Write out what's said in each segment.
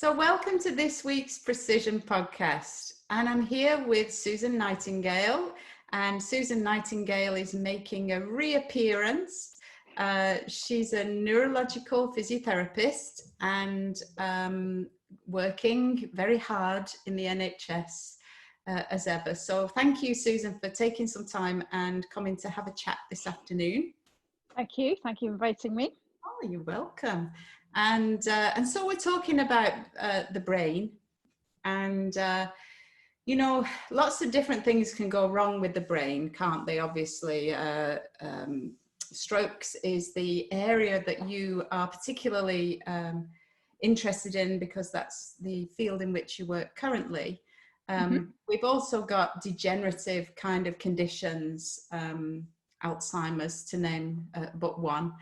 So welcome to this week's Precizion podcast. And I'm here with Susan Nightingale. And Susan Nightingale is making a reappearance. She's a neurological physiotherapist and working very hard in the NHS as ever. So thank you, Susan, for taking some time and coming to have a chat this afternoon. Thank you for inviting me. Oh, you're welcome. And so we're talking about the brain, and you know, lots of different things can go wrong with the brain, can't they? Obviously, strokes is the area that you are particularly interested in because that's the field in which you work currently. We've also got degenerative kind of conditions, Alzheimer's to name but one.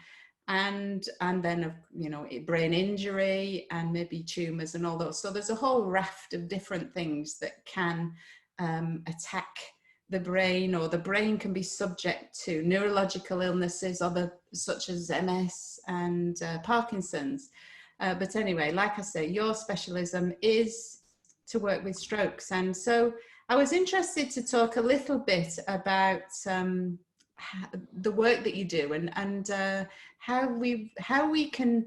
And then, you know, brain injury and maybe tumors and all those. So there's a whole raft of different things that can attack the brain, or the brain can be subject to neurological illnesses, such as MS and Parkinson's. But anyway, like I say, your specialism is to work with strokes. And so I was interested to talk a little bit about the work that you do and how we can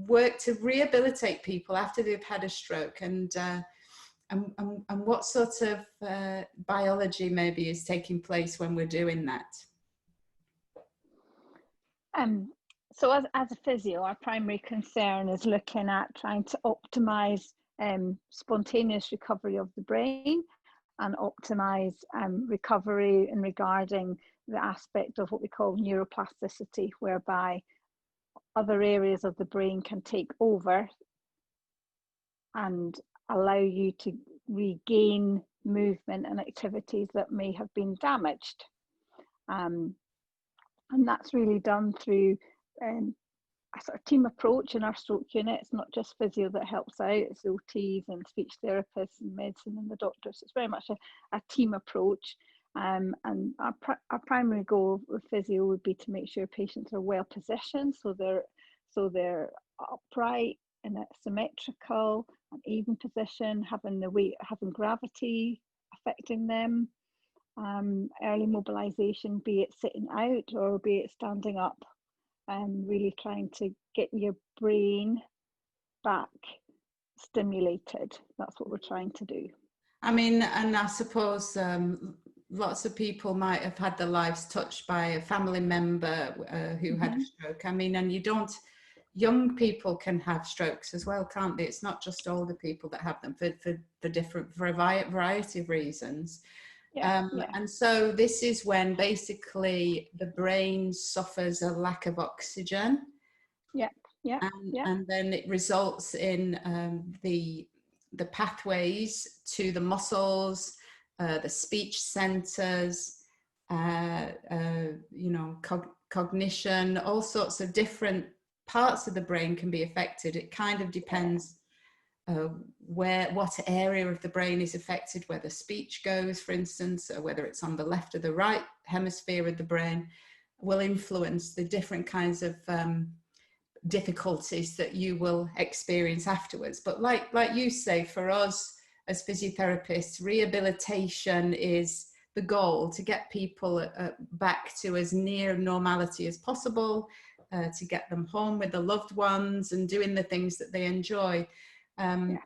work to rehabilitate people after they've had a stroke, and what sort of biology maybe is taking place when we're doing that. So as a physio, our primary concern is looking at trying to optimize spontaneous recovery of the brain and optimize recovery in regarding the aspect of what we call neuroplasticity, whereby other areas of the brain can take over and allow you to regain movement and activities that may have been damaged. And that's really done through a sort of team approach in our stroke unit. It's not just physio that helps out, it's OTs and speech therapists and medicine and the doctors. It's very much a team approach. And our primary goal with physio would be to make sure patients are well positioned, so they're upright and symmetrical, an even position, having gravity affecting them, early mobilization, be it sitting out or be it standing up, and really trying to get your brain back stimulated. That's what we're trying to do. I mean, and I suppose lots of people might have had their lives touched by a family member who had a stroke. I mean, and young people can have strokes as well, can't they? It's not just older people that have them for a variety of reasons. And so this is when basically the brain suffers a lack of oxygen. And then it results in the pathways to the muscles, the speech centers, you know, cognition, all sorts of different parts of the brain can be affected. It kind of depends what area of the brain is affected, whether speech goes, for instance, or whether it's on the left or the right hemisphere of the brain, will influence the different kinds of difficulties that you will experience afterwards. But like you say, for us as physiotherapists, rehabilitation is the goal, to get people back to as near normality as possible, to get them home with the loved ones and doing the things that they enjoy. And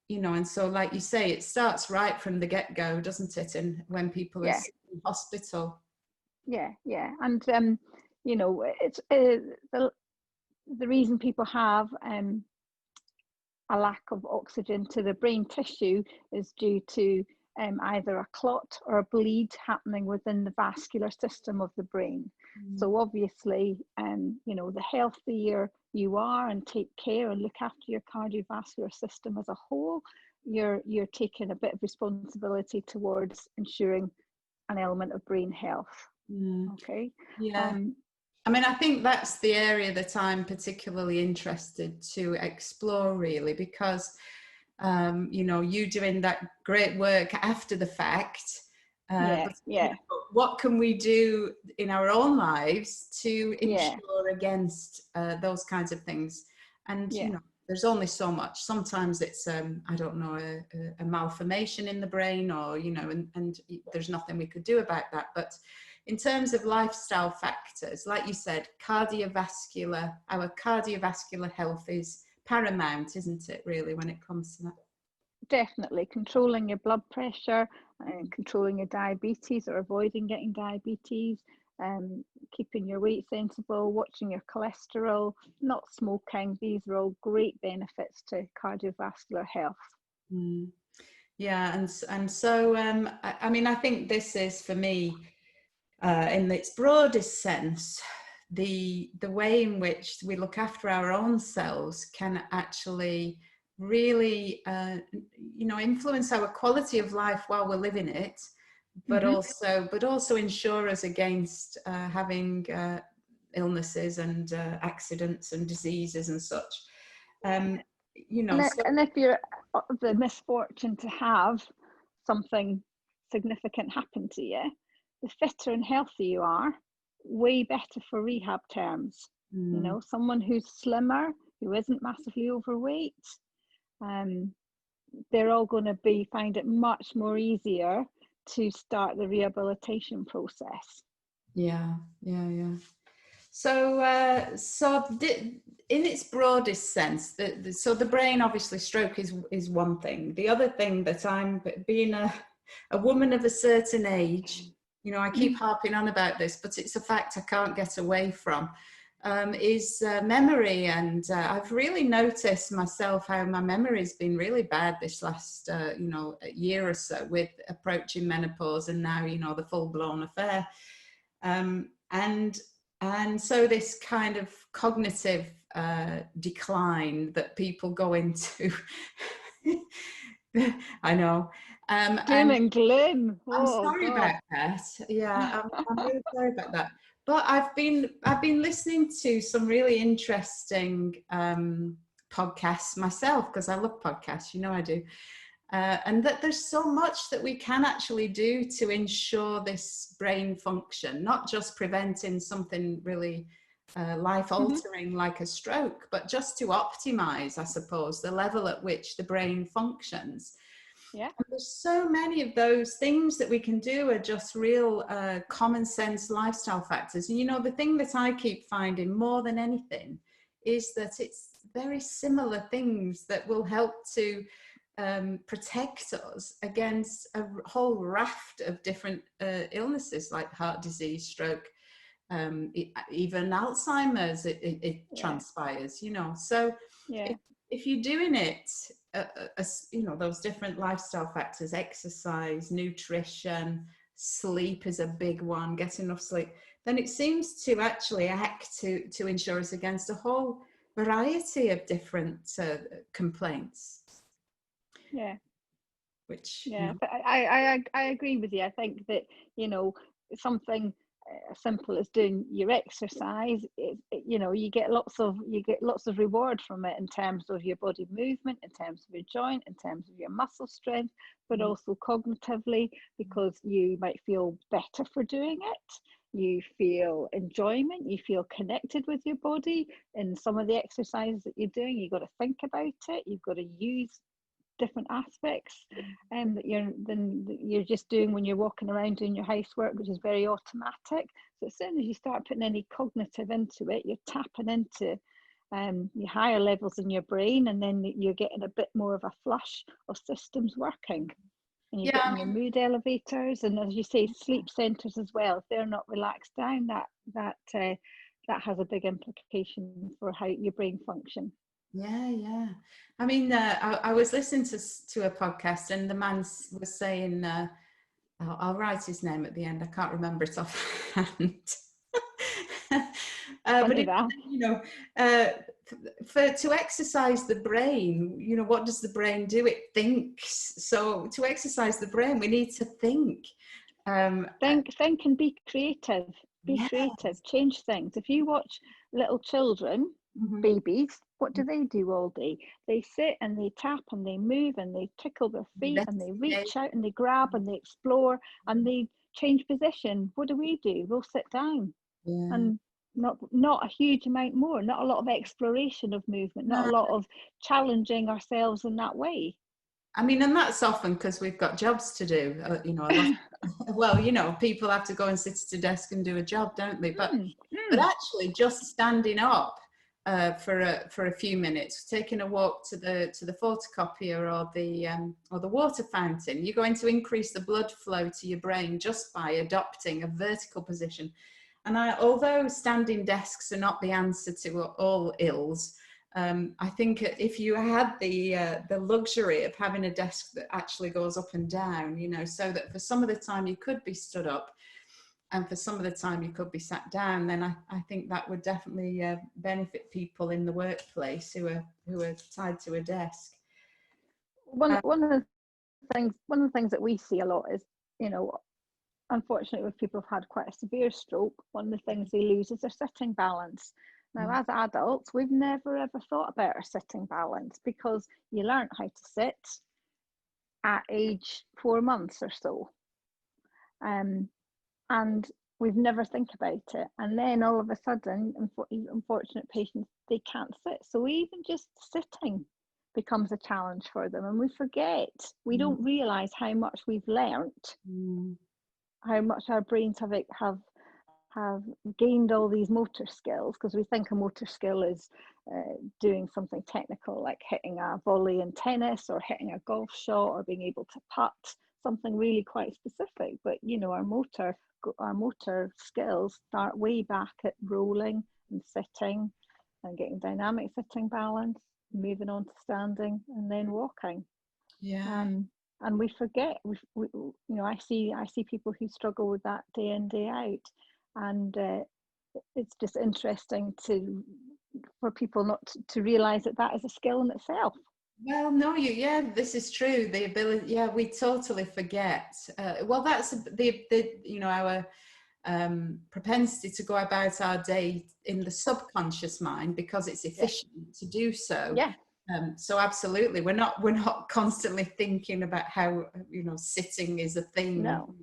you know, and so like you say, it starts right from the get-go, doesn't it? And when people are in hospital. And you know, it's the reason people have a lack of oxygen to the brain tissue is due to either a clot or a bleed happening within the vascular system of the brain. So obviously, you know, the healthier you are and take care and look after your cardiovascular system as a whole, you're taking a bit of responsibility towards ensuring an element of brain health. Okay. I mean, I think that's the area that I'm particularly interested to explore, really, because you know, you doing that great work after the fact. What can we do in our own lives to ensure against those kinds of things? And you know, there's only so much. Sometimes it's I don't know, a malformation in the brain, or and there's nothing we could do about that. But in terms of lifestyle factors, like you said, our cardiovascular health is paramount, isn't it, really, when it comes to that? Definitely controlling your blood pressure and controlling your diabetes or avoiding getting diabetes, keeping your weight sensible, watching your cholesterol, not smoking. These are all great benefits to cardiovascular health. Mm. Yeah, and so I mean, I think this is, for me, in its broadest sense, the way in which we look after our own selves can actually really influence our quality of life while we're living it, but also ensure us against having illnesses and accidents and diseases and such. And if you're the misfortune to have something significant happen to you, the fitter and healthier you are, way better for rehab terms. Someone who's slimmer, who isn't massively overweight, they're all going to find it much more easier to start the rehabilitation process. Yeah. So in its broadest sense, so the brain, obviously, stroke is one thing. The other thing that I'm, being a woman of a certain age, I keep harping on about this, but it's a fact I can't get away from, is memory. And I've really noticed myself how my memory's been really bad this last, year or so, with approaching menopause and now, the full-blown affair. And so this kind of cognitive decline that people go into, I know. Doom and gloom. I'm sorry about that. Yeah, I'm really sorry about that. But I've been listening to some really interesting podcasts myself, because I love podcasts. I do. And that there's so much that we can actually do to ensure this brain function, not just preventing something really life-altering like a stroke, but just to optimize, I suppose, the level at which the brain functions. Yeah. And there's so many of those things that we can do are just real common sense lifestyle factors. And the thing that I keep finding more than anything is that it's very similar things that will help to protect us against a whole raft of different illnesses like heart disease, stroke, even Alzheimer's, it transpires, So if you're doing it, those different lifestyle factors, exercise, nutrition, sleep is a big one, get enough sleep, then it seems to actually act to ensure us against a whole variety of different complaints. But I agree with you. I think that something as simple as doing your exercise, you get lots of reward from it, in terms of your body movement, in terms of your joint, in terms of your muscle strength, but also cognitively, because you might feel better for doing it. You feel enjoyment, you feel connected with your body. In some of the exercises that you're doing, you've got to think about it, you've got to use different aspects that you're just doing when you're walking around doing your housework, which is very automatic. So as soon as you start putting any cognitive into it, you're tapping into your higher levels in your brain, and then you're getting a bit more of a flush of systems working, and you're getting your mood elevators, and, as you say, sleep centers as well. If they're not relaxed down, that has a big implication for how your brain function. Yeah. I mean, I was listening to a podcast, and the man was saying, I'll write his name at the end, I can't remember it offhand. But to exercise the brain, what does the brain do? It thinks. So to exercise the brain, we need to think. Think and be creative. Be creative. Change things. If you watch little children, babies, what do they do all day? They sit and they tap and they move and they tickle their feet and they reach out and they grab and they explore and they change position. What do? We'll sit down. And not a huge amount more, not a lot of exploration of movement, not a lot of challenging ourselves in that way. I mean, and that's often because we've got jobs to do, you know, a lot. Well, you know, people have to go and sit at a desk and do a job, don't they? But actually, just standing up for a few minutes, taking a walk to the photocopier or the water fountain, you're going to increase the blood flow to your brain just by adopting a vertical position. And although standing desks are not the answer to all ills, I think if you had the luxury of having a desk that actually goes up and down, you know, so that for some of the time you could be stood up and for some of the time you could be sat down, then I think that would definitely benefit people in the workplace who are tied to a desk. One of the things that we see a lot is, you know, unfortunately, if people have had quite a severe stroke, one of the things they lose is their sitting balance. Now, as adults, we've never ever thought about our sitting balance because you learn how to sit at age 4 months or so. And we've never think about it. And then all of a sudden, unfortunate patients, they can't sit. So even just sitting becomes a challenge for them. And we forget, we don't realise how much we've learnt, how much our brains have gained all these motor skills, because we think a motor skill is doing something technical like hitting a volley in tennis or hitting a golf shot or being able to putt, something really quite specific. But you know, our motor skills start way back at rolling and sitting and getting dynamic sitting balance, moving on to standing and then walking. And we forget, we you know, I see people who struggle with that day in, day out. And it's just interesting for people not to realise that is a skill in itself. Well, no, this is true. The ability, we totally forget. Well, that's the you know, our propensity to go about our day in the subconscious mind because it's efficient to do so. So absolutely, we're not constantly thinking about how, you know, sitting is a thing. No.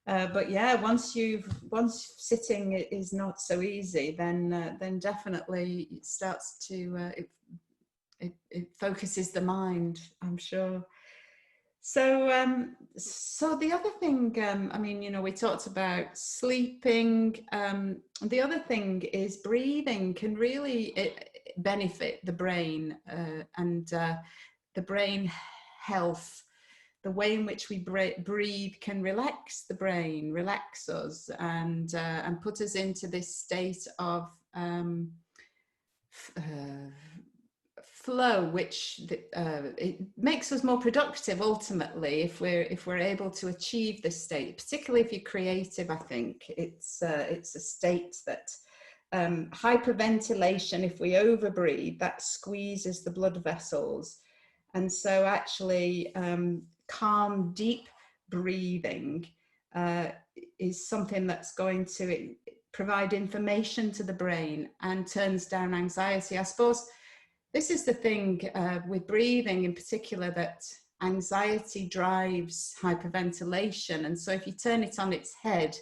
But once sitting is not so easy, then definitely it starts to it focuses the mind, I'm sure. So so the other thing, I mean, you know, we talked about sleeping. The other thing is breathing can really benefit the brain and the brain health. The way in which we breathe can relax the brain, relax us, and put us into this state of flow, which it makes us more productive ultimately if we're able to achieve this state. Particularly if you're creative, I think it's a state that hyperventilation. If we overbreathe, that squeezes the blood vessels, and so actually. Calm, deep breathing is something that's going to provide information to the brain and turns down anxiety. I suppose this is the thing with breathing in particular, that anxiety drives hyperventilation. And so if you turn it on its head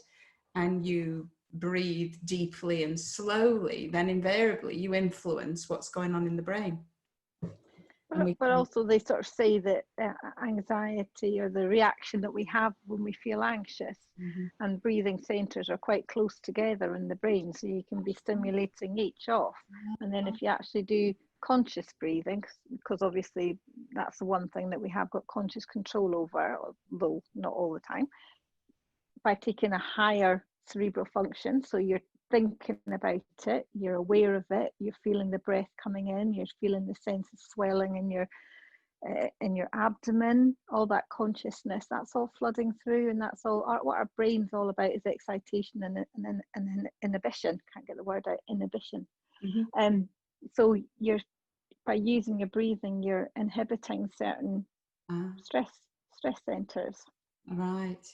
and you breathe deeply and slowly, then invariably you influence what's going on in the brain. But also they sort of say that anxiety, or the reaction that we have when we feel anxious, and breathing centres are quite close together in the brain, so you can be stimulating each off. And then if you actually do conscious breathing, because obviously that's the one thing that we have got conscious control over, although not all the time, by taking a higher cerebral function, so you're thinking about it, you're aware of it, you're feeling the breath coming in, you're feeling the sense of swelling in your abdomen, all that consciousness, that's all flooding through, and that's all what our brain's all about, is excitation and inhibition. Can't get the word out, inhibition. So you're, by using your breathing, you're inhibiting certain stress centers. Right.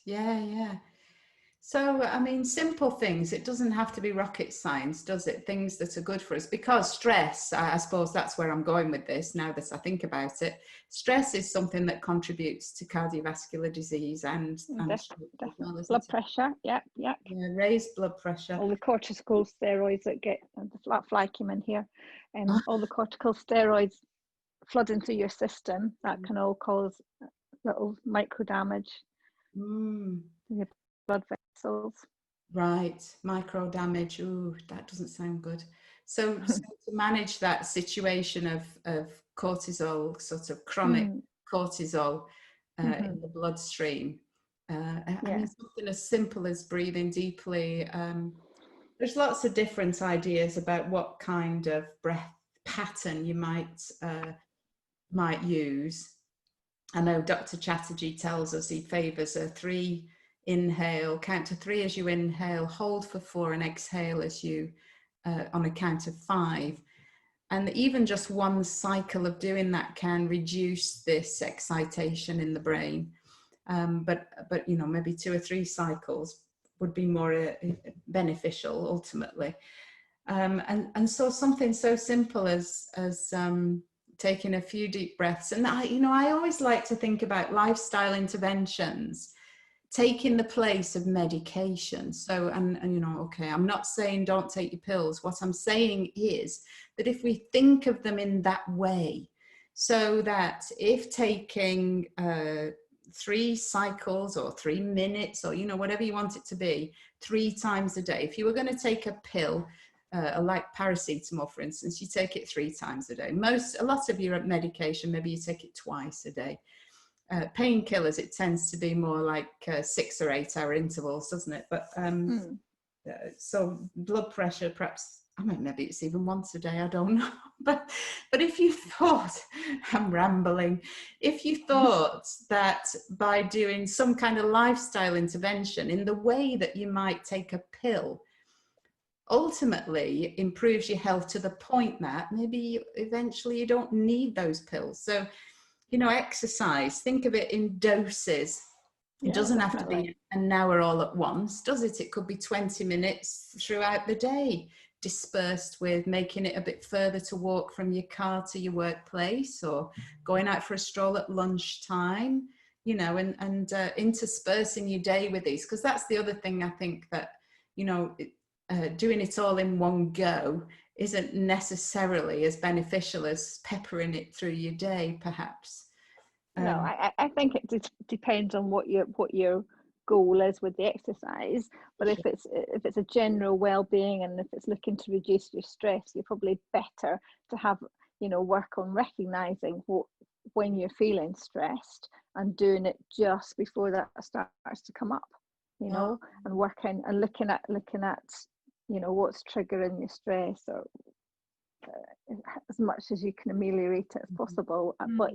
So, I mean, simple things. It doesn't have to be rocket science, does it? Things that are good for us. Because stress, I suppose that's where I'm going with this now that I think about it. Stress is something that contributes to cardiovascular disease and stroke as well, Definitely. isn't Blood it? pressure, yeah. Yeah, raised blood pressure. All the corticosteroids that get, the fly came in here, and all the corticosteroids flooding through your system, that can all cause little micro damage Mm. in your blood vessels. Right, micro damage. Ooh, that doesn't sound good. So to manage that situation of cortisol, sort of chronic cortisol in the bloodstream, I mean, something as simple as breathing deeply. There's lots of different ideas about what kind of breath pattern you might use. I know Dr. Chatterjee tells us he favours a 3 inhale, count to 3 as you inhale, hold for 4 and exhale as you on a count of 5. And even just one cycle of doing that can reduce this excitation in the brain. But you know, maybe 2 or 3 cycles would be more beneficial ultimately. And so something so simple as taking a few deep breaths. And I always like to think about lifestyle interventions taking the place of medication. So, and okay, I'm not saying don't take your pills. What I'm saying is that if we think of them in that way, so that if taking 3 cycles or 3 minutes or, whatever you want it to be, 3 times a day, if you were going to take a pill, like paracetamol, for instance, you take it 3 times a day. A lot of your medication, maybe you take it twice a day. Painkillers, it tends to be more like 6 or 8 hour intervals, doesn't it? But so blood pressure, perhaps, I mean, maybe it's even once a day, I don't know. But if you thought, I'm rambling, if you thought that by doing some kind of lifestyle intervention in the way that you might take a pill, ultimately improves your health to the point that maybe eventually you don't need those pills. So, exercise, think of it in doses. It doesn't have to be an hour all at once, does it? It could be 20 minutes throughout the day, dispersed with making it a bit further to walk from your car to your workplace, or going out for a stroll at lunchtime, and interspersing your day with these. Because that's the other thing I think that, doing it all in one go isn't necessarily as beneficial as peppering it through your day, perhaps. No, I think it depends on what your goal is with the exercise. But if it's a general well-being, and if it's looking to reduce your stress, you're probably better to have work on recognizing when you're feeling stressed and doing it just before that starts to come up, and working and looking at what's triggering your stress, or as much as you can ameliorate it as possible. But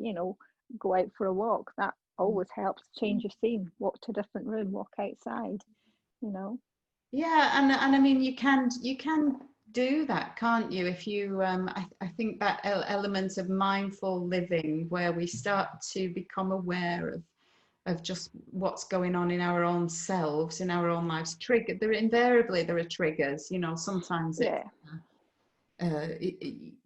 go out for a walk, that always helps. Change your scene, walk to a different room, walk outside. Yeah, and I mean, you can do that, can't you? If you I think that element of mindful living, where we start to become aware of just what's going on in our own selves, in our own lives. Invariably there are triggers. Sometimes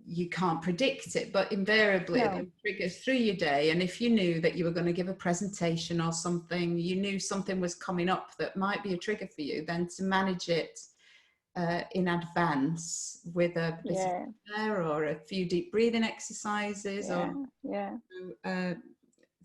you can't predict it, but invariably it triggers through your day. And if you knew that you were going to give a presentation or something, you knew something was coming up that might be a trigger for you, then to manage it in advance with a bit of air or a few deep breathing exercises,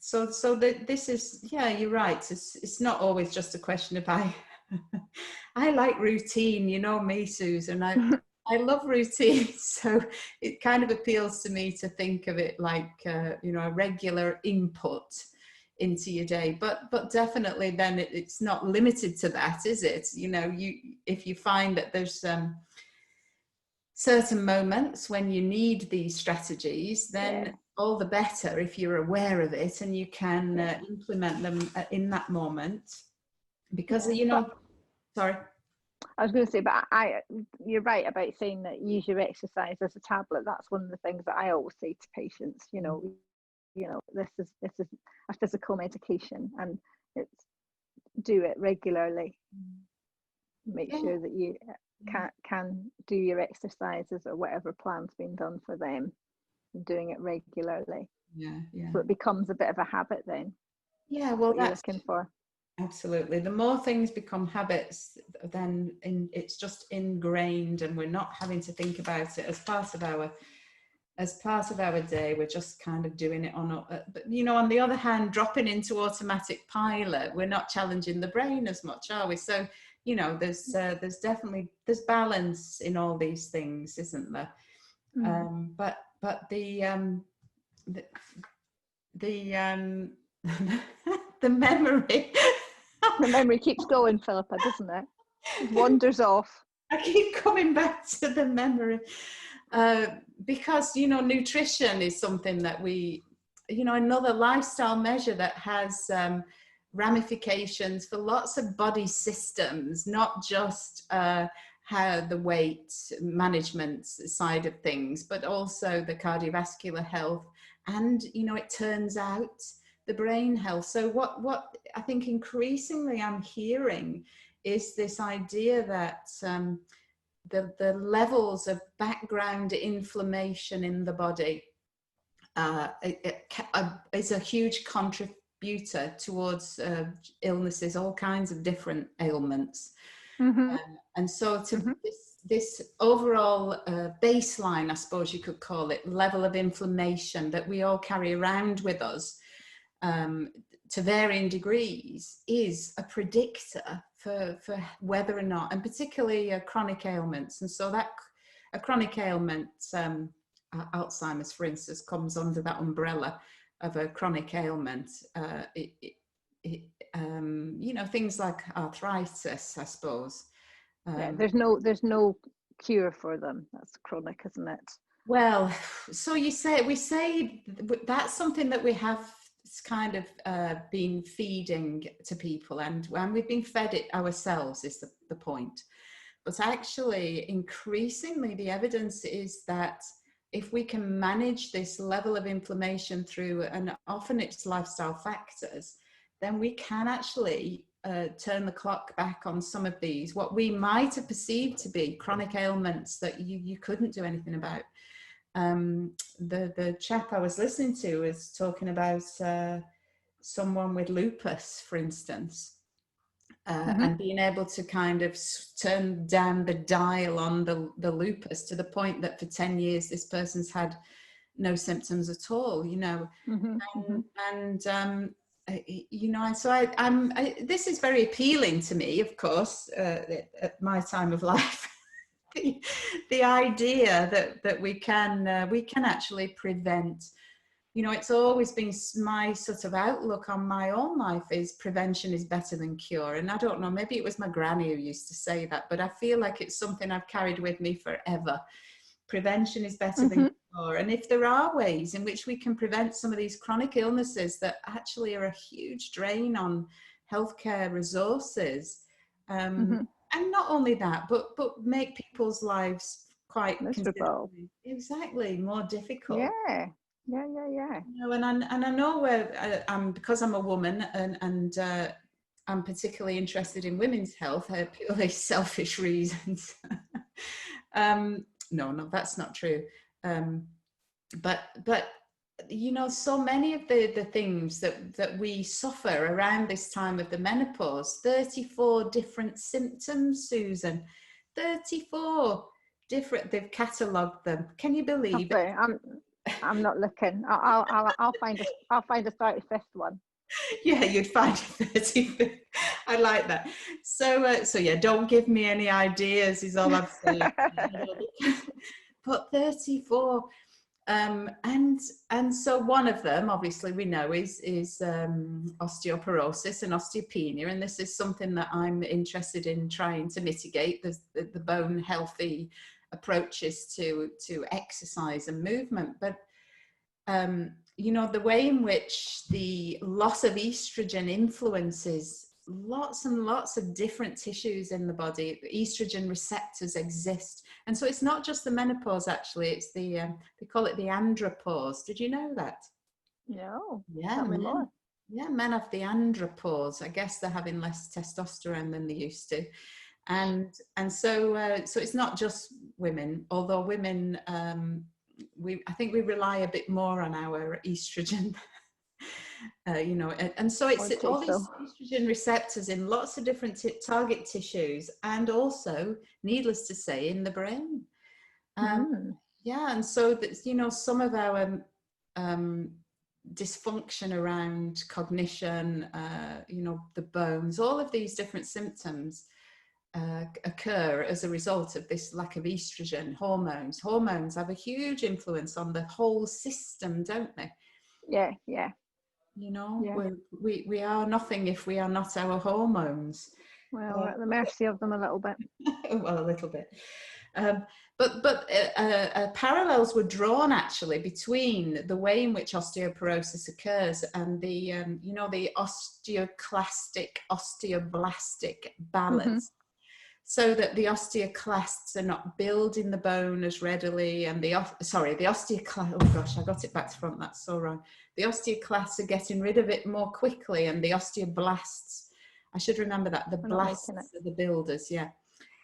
so this is, you're right. It's not always just a question of I like routine, me, Susan. I love routine, so it kind of appeals to me to think of it like a regular input into your day. But definitely, then it's not limited to that, is it? If you find that there's certain moments when you need these strategies, then all the better if you're aware of it and you can implement them in that moment. Because sorry. I was going to say, but you're right about saying that use your exercise as a tablet. That's one of the things that I always say to patients. This is a physical medication, and do it regularly. make Yeah. sure that you can do your exercises or whatever plan's been done for them, and doing it regularly. Yeah, yeah. So it becomes a bit of a habit then. Yeah, That's well, what you're that's looking for. absolutely. The more things become habits, then it's just ingrained, and we're not having to think about it as part of our day. We're just kind of doing it on. But you know, on the other hand, dropping into automatic pilot, we're not challenging the brain as much, are we? So you know, there's definitely balance in all these things, isn't there? But the the the memory. The memory keeps going, Phillipa, doesn't it? It wanders off. I keep coming back to the memory because, you know, nutrition is something that we, you know, another lifestyle measure that has ramifications for lots of body systems, not just how the weight management side of things, but also the cardiovascular health. And, you know, it turns out the brain health. So what I think increasingly I'm hearing is this idea that the levels of background inflammation in the body is a huge contributor towards illnesses, all kinds of different ailments. And so to this overall baseline, I suppose you could call it, level of inflammation that we all carry around with us to varying degrees, is a predictor for whether or not, and particularly chronic ailments. And so that a chronic ailment, Alzheimer's, for instance, comes under that umbrella of a chronic ailment. You know, things like arthritis, I suppose. Yeah, there's no cure for them. That's chronic, isn't it? Well, so we say that's something that we have kind of been feeding to people, and we've been fed it ourselves, is the point. But actually, increasingly, the evidence is that if we can manage this level of inflammation through, and often it's lifestyle factors, then we can actually turn the clock back on some of these, what we might have perceived to be chronic ailments that you couldn't do anything about. The chap I was listening to was talking about someone with lupus, for instance, and being able to kind of turn down the dial on the lupus to the point that for 10 years this person's had no symptoms at all, you know. You know, and so this is very appealing to me, of course, at my time of life. The idea that we can actually prevent. You know, it's always been my sort of outlook on my own life is prevention is better than cure. And I don't know, maybe it was my granny who used to say that, but I feel like it's something I've carried with me forever. Prevention is better than cure. And if there are ways in which we can prevent some of these chronic illnesses that actually are a huge drain on healthcare resources, and not only that, but make people's lives quite miserable, exactly, more difficult. Yeah. You know, and I know where because I'm a woman, and I'm particularly interested in women's health, purely selfish reasons. No, that's not true. But you know, so many of the things that we suffer around this time of the menopause, 34 different symptoms, Susan, 34 different, they've catalogued them. Can you believe it? I'm not looking. I'll find a 35th one. Yeah, you'd find 35th. I like that. So yeah, don't give me any ideas is all I'm saying. But 34. And so one of them, obviously, we know is osteoporosis and osteopenia, and this is something that I'm interested in trying to mitigate. The bone healthy approaches to exercise and movement, but you know, the way in which the loss of estrogen influences lots and lots of different tissues in the body. Estrogen receptors exist, and so it's not just the menopause, actually, it's the they call it the andropause. Did you know that? No. Yeah, Tell me more. Yeah, men have the andropause. I guess they're having less testosterone than they used to. And so it's not just women, although women, I think we rely a bit more on our estrogen. And so it's all these estrogen receptors in lots of different target tissues, and also, needless to say, in the brain. Yeah, and so that, some of our dysfunction around cognition, the bones, all of these different symptoms occur as a result of this lack of estrogen hormones. Hormones have a huge influence on the whole system, don't they? Yeah. We are nothing if we are not our hormones. Well, we're at the mercy of them a little bit. Well, a little bit. But parallels were drawn actually between the way in which osteoporosis occurs and the osteoclastic osteoblastic balance. So that the osteoclasts are not building the bone as readily, and the osteoclast, oh gosh, I got it back to front, that's so wrong. The osteoclasts are getting rid of it more quickly, and the osteoblasts, I should remember that, the blasts are the builders, yeah.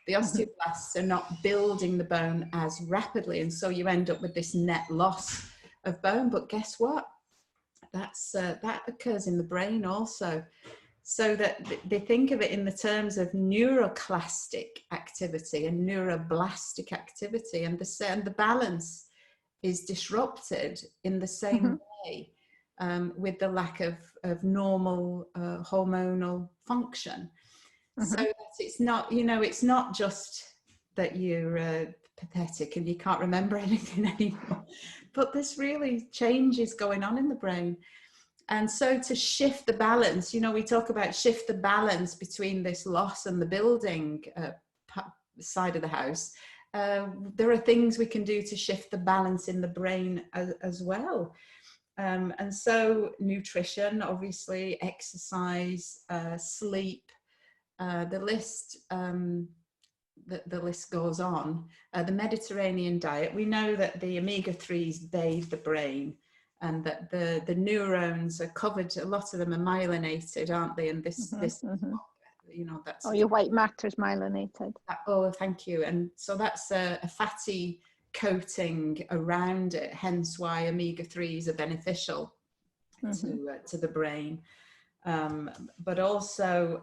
The osteoblasts are not building the bone as rapidly, and so you end up with this net loss of bone. But guess what? That occurs in the brain also. So that they think of it in the terms of neuroclastic activity and neuroblastic activity, and the balance is disrupted in the same way with the lack of normal hormonal function. So that it's not just that you're pathetic and you can't remember anything anymore, but there's really changes going on in the brain. And so to shift the balance, we talk about shift the balance between this loss and the building side of the house. There are things we can do to shift the balance in the brain as well. And so nutrition, obviously, exercise, sleep, the list goes on. The Mediterranean diet, we know that the omega-3s bathe the brain, and that the neurons are covered, a lot of them are myelinated, aren't they? And this that's your white matter's myelinated. Oh, thank you. And so that's a fatty coating around it, hence why omega-3s are beneficial to the brain. But also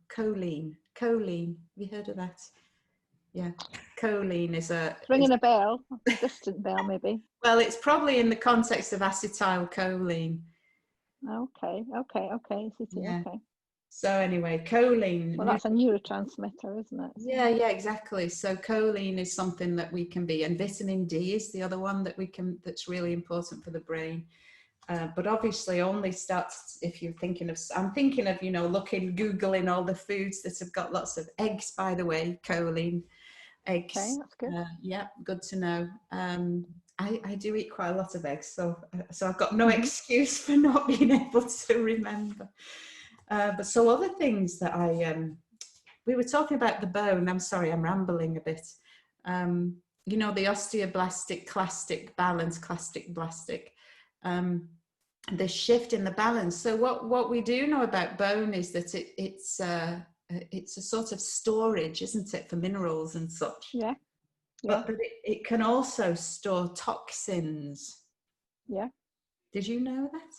choline. Have you heard of that? Yeah, choline is ringing a bell, a distant bell maybe. Well, it's probably in the context of acetylcholine. Okay. Yeah. Okay. So anyway, choline. Well, that's a neurotransmitter, isn't it? Yeah, exactly. So choline is something that we can be, and vitamin D is the other one that's really important for the brain. But obviously only starts if you're thinking of, I'm thinking of, Googling all the foods that have got lots of eggs, by the way, choline. Eggs. Okay, that's good. Yeah, good to know. I do eat quite a lot of eggs, so I've got no excuse for not being able to remember. But so other things that we were talking about the bone. I'm sorry, I'm rambling a bit. The osteoblastic, clastic balance, clastic, blastic. The shift in the balance. So what we do know about bone is that it's a sort of storage, isn't it, for minerals and such? Yeah. But it can also store toxins. Yeah. Did you know that,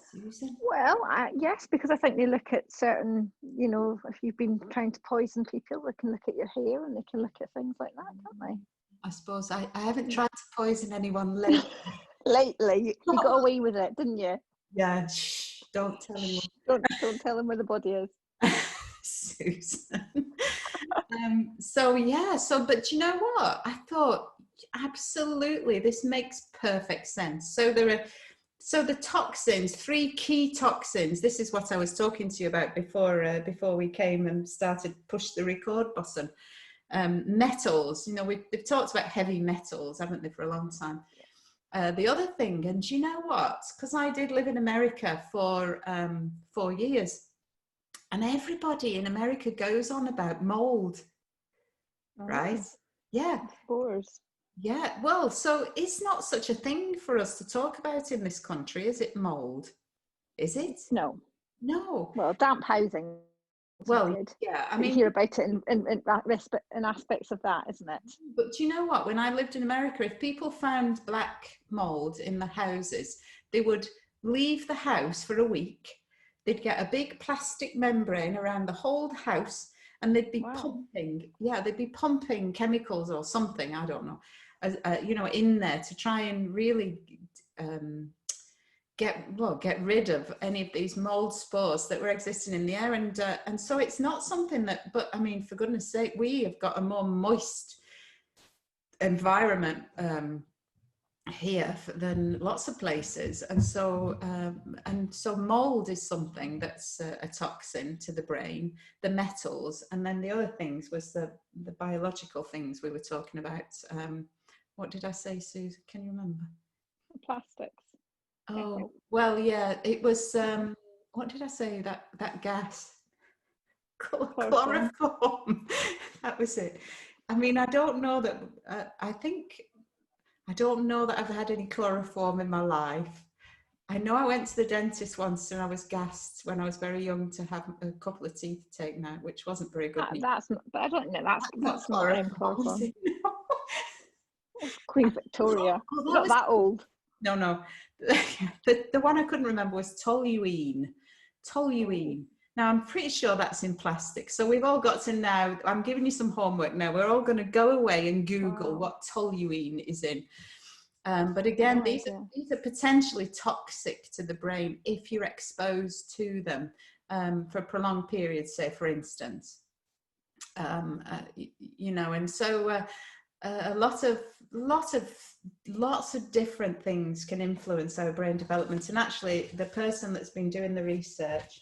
Susan? Well, yes, because I think they look at certain, if you've been trying to poison people, they can look at your hair and they can look at things like that, can't they? I suppose I haven't tried to poison anyone lately. Lately, you got away with it, didn't you? Yeah, shh, don't tell anyone. Don't tell them where the body is. Susan. But you know what? I thought, absolutely, this makes perfect sense. So the toxins, 3 key toxins. This is what I was talking to you about before we came and started push the record button. Metals, we've talked about heavy metals, haven't they, for a long time. The other thing, and do you know what? Because I did live in America for 4 years. And everybody in America goes on about mold, right? Yeah. Spores. Yeah. Well, so it's not such a thing for us to talk about in this country, is it, mold? Is it? No. No. Well, damp housing is not Well, good. yeah, I But you mean, hear about it in aspects of that, isn't it? but do you know what? When I lived in America, if people found black mold in the houses, they would leave the house for a week. They'd get a big plastic membrane around the whole house, and they'd be Wow. pumping, yeah, they'd be pumping chemicals or something, I don't know, you know, in there to try and really um, get rid of any of these mold spores that were existing in the air. And so it's not something that, but I mean, for goodness sake, we have got a more moist environment here than lots of places, and so mold is something that's a toxin to the brain, the metals, and then the other things was the biological things we were talking about. What did I say, Susan? Can you remember? Plastics. Oh, well, yeah, it was, what did I say? That gas, Chloroform. chloroform. That was it. I mean, I don't know that, I don't know that I've had any chloroform in my life. I know I went to the dentist once and I was gassed when I was very young to have a couple of teeth taken out, which wasn't very good. That's not, but I don't know. That's not chloroform. No. It's Queen Victoria. Oh, You're that not was, that old. no. The one I couldn't remember was toluene. Toluene. Now, I'm pretty sure that's in plastic. So we've all got to now, I'm giving you some homework now. We're all going to go away and Google what toluene is in. But again, No these idea. are potentially toxic to the brain if you're exposed to them for prolonged periods, say, for instance. You know, and so lots of different things can influence our brain development. And actually, the person that's been doing the research,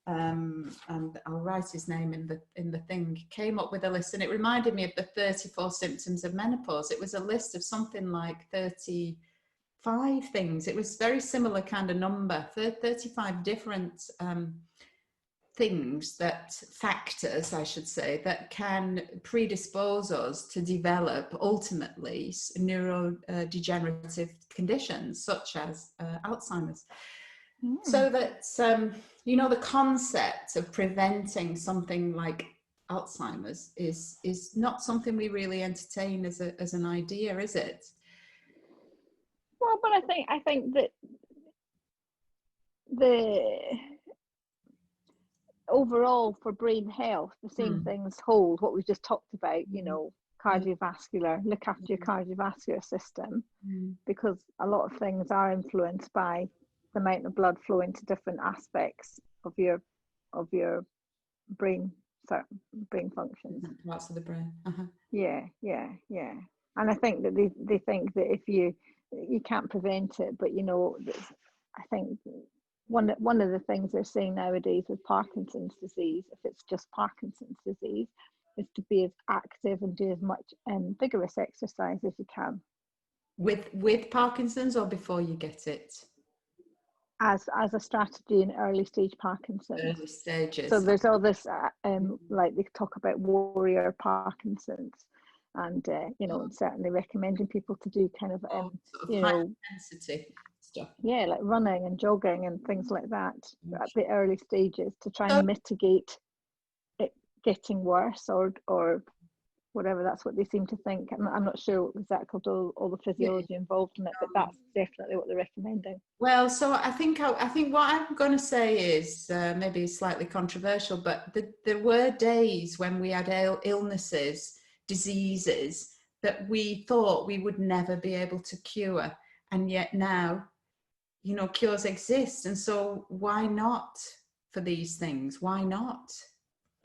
and I'll write his name in the thing, came up with a list, and it reminded me of the 34 symptoms of menopause. It was a list of something like 35 things. It was very similar kind of number, 35 different things, factors, I should say, that can predispose us to develop ultimately neurodegenerative conditions such as Alzheimer's. So that, you know, the concept of preventing something like Alzheimer's is not something we really entertain as an idea, is it? Well, but I think that the overall for brain health, the same things hold what we've just talked about, you know, cardiovascular, look after your cardiovascular system, because a lot of things are influenced by the amount of blood flowing to different aspects of your brain functions. Parts of the brain. Yeah. And I think that they think that if you can't prevent it, but you know, I think one of the things they're saying nowadays with Parkinson's disease, if it's just Parkinson's disease, is to be as active and do as much vigorous exercise as you can. With Parkinson's or before you get it? As a strategy in early stage Parkinson's. Early stages. So there's all this, like they talk about warrior Parkinson's, and you know, and certainly recommending people to do kind of, sort of you high know, intensity stuff. Yeah, like running and jogging and things like that at the early stages to try and mitigate it getting worse or whatever. That's what they seem to think. I'm not sure exactly all the physiology involved in it, but that's definitely what they're recommending. Well, so I think what I'm going to say is maybe slightly controversial, but there were days when we had illnesses, diseases that we thought we would never be able to cure, and yet now, you know, cures exist. And so why not for these things? Why not?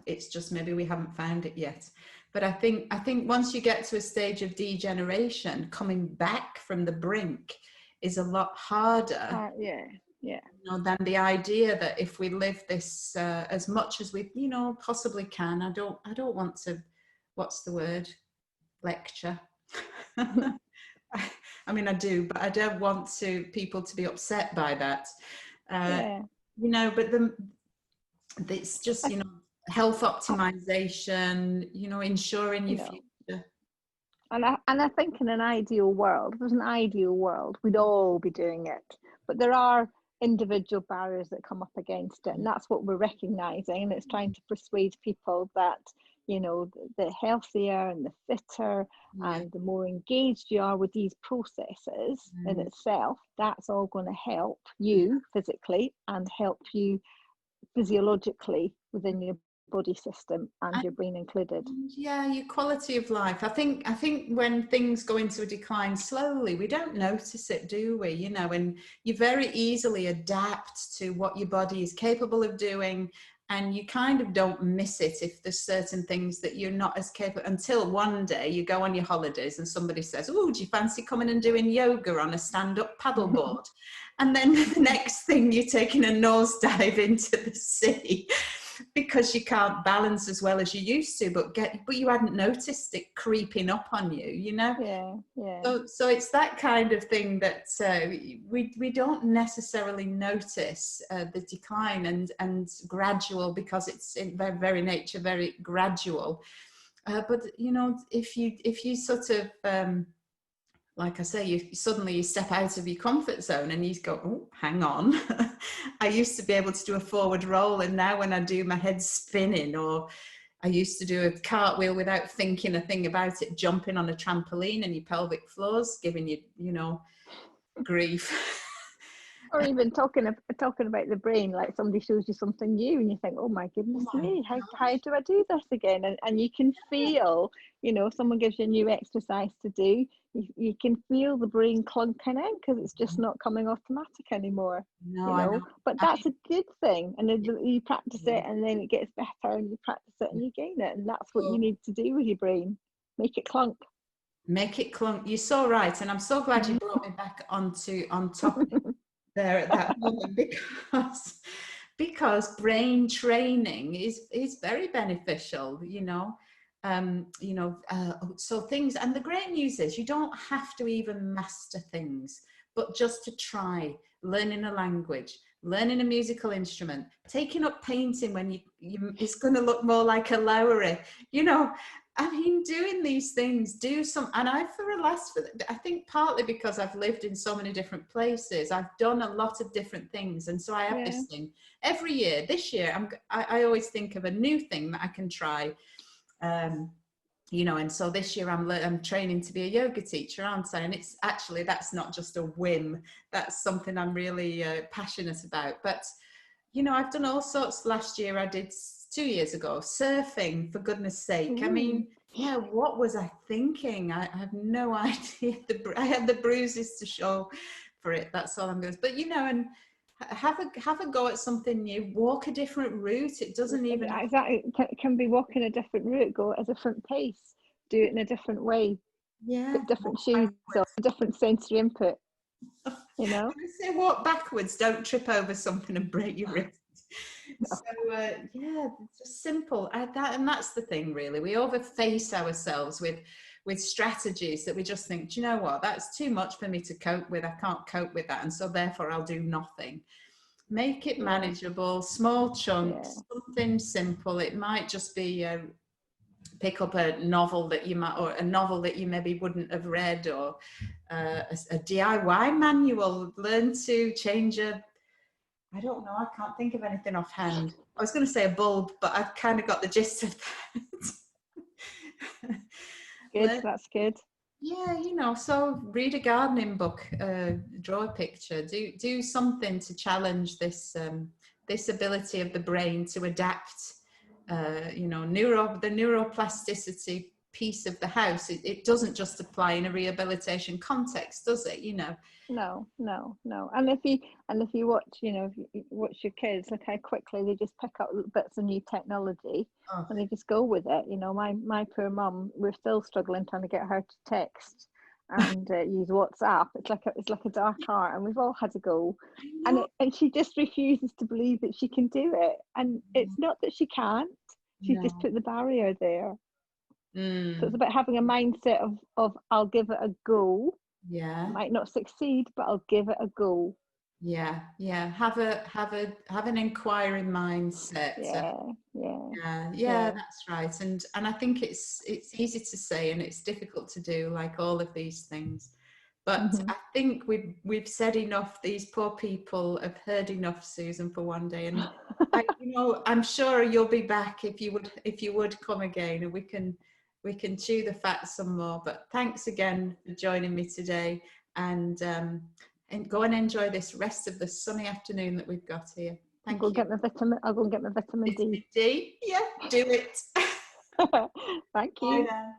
It's just maybe we haven't found it yet. But I think once you get to a stage of degeneration, coming back from the brink is a lot harder. Yeah. You know, than the idea that if we live this as much as we, you know, possibly can. I don't want to, what's the word? Lecture. I mean, I do, but I don't want people to be upset by that. You know, but it's just, you know, health optimization, you know, ensuring your future. And I think in an ideal world, if there's an ideal world, we'd all be doing it. But there are individual barriers that come up against it, and that's what we're recognizing. And it's trying to persuade people that, you know, the healthier and the fitter and the more engaged you are with these processes in itself, that's all going to help you physically and help you physiologically within your body system and your brain included. Yeah, your quality of life. I think when things go into a decline slowly, we don't notice it, do we? You know, and you very easily adapt to what your body is capable of doing, and you kind of don't miss it if there's certain things that you're not as capable, until one day you go on your holidays and somebody says, oh, do you fancy coming and doing yoga on a stand-up paddleboard? And then the next thing, you're taking a nosedive into the sea because you can't balance as well as you used to, but you hadn't noticed it creeping up on you, you know? So it's that kind of thing that we don't necessarily notice the decline and gradual, because it's in very, very nature very gradual. But you know, if you sort of like I say, you suddenly step out of your comfort zone and you go, oh, hang on. I used to be able to do a forward roll, and now when I do, my head's spinning. Or I used to do a cartwheel without thinking a thing about it, jumping on a trampoline, and your pelvic floor's giving you, you know, grief. Or even talking about the brain, like somebody shows you something new and you think, oh my goodness me, how do I do this again? And you can feel, you know, if someone gives you a new exercise to do, you can feel the brain clunking in because it's just not coming automatic anymore. No, you know, but that's a good thing. And then you practice it and then it gets better, and you practice it and you gain it. And that's what you need to do with your brain. Make it clunk. Make it clunk. You're so right. And I'm so glad you brought me back on topic there at that moment, because brain training is very beneficial, you know. So things, and the great news is you don't have to even master things, but just to try learning a language, learning a musical instrument, taking up painting when it's going to look more like a Lowry, you know. I mean, doing these things, I think partly because I've lived in so many different places, I've done a lot of different things. And so I have this thing every year. This year, I always think of a new thing that I can try. You know, and so this year I'm training to be a yoga teacher, aren't I? And it's actually, that's not just a whim. That's something I'm really passionate about. But, you know, I've done all sorts. Last year I did, 2 years ago, surfing, for goodness sake. I mean, yeah, what was I thinking? I have no idea. I had the bruises to show for it. That's all I'm going to. But, you know, and have a go at something new. Walk a different route. It doesn't even exactly can be walking a different route, go at a different pace, do it in a different way. Put different shoes on, different sensory input. You know, I say walk backwards. Don't trip over something and break your wrist. So yeah, it's just simple. And that's the thing, really. We overface ourselves with strategies that we just think, do you know what, that's too much for me to cope with. I can't cope with that, and so therefore I'll do nothing. Make it manageable, small chunks, something simple. It might just be pick up a novel that you maybe wouldn't have read, or a DIY manual. Learn to change I don't know, I can't think of anything offhand. I was going to say a bulb, but I've kind of got the gist of that. Good, that's good. Yeah, you know, so read a gardening book, draw a picture, do something to challenge this ability of the brain to adapt. You know, the neuroplasticity piece of the house. It doesn't just apply in a rehabilitation context, does it? You know. No. And if you watch, you know, if you watch your kids, look how quickly they just pick up bits of new technology and they just go with it. You know, my poor mum, we're still struggling trying to get her to text and use WhatsApp. It's like a dark art, and we've all had a go, and she just refuses to believe that she can do it. And it's not that she can't; she's just put the barrier there. So it's about having a mindset of I'll give it a go. Yeah, might not succeed, but I'll give it a go. Yeah. Have an inquiring mindset. Yeah, that's right. And I think it's easy to say and it's difficult to do, like all of these things. But I think we've said enough. These poor people have heard enough, Susan, for one day. And I'm sure you'll be back if you would come again, and we can chew the fat some more. But thanks again for joining me today, and go and enjoy this rest of the sunny afternoon that we've got here. Thank you. I'll go and get my vitamin D. D. Yeah, do it. Thank you. Bye now.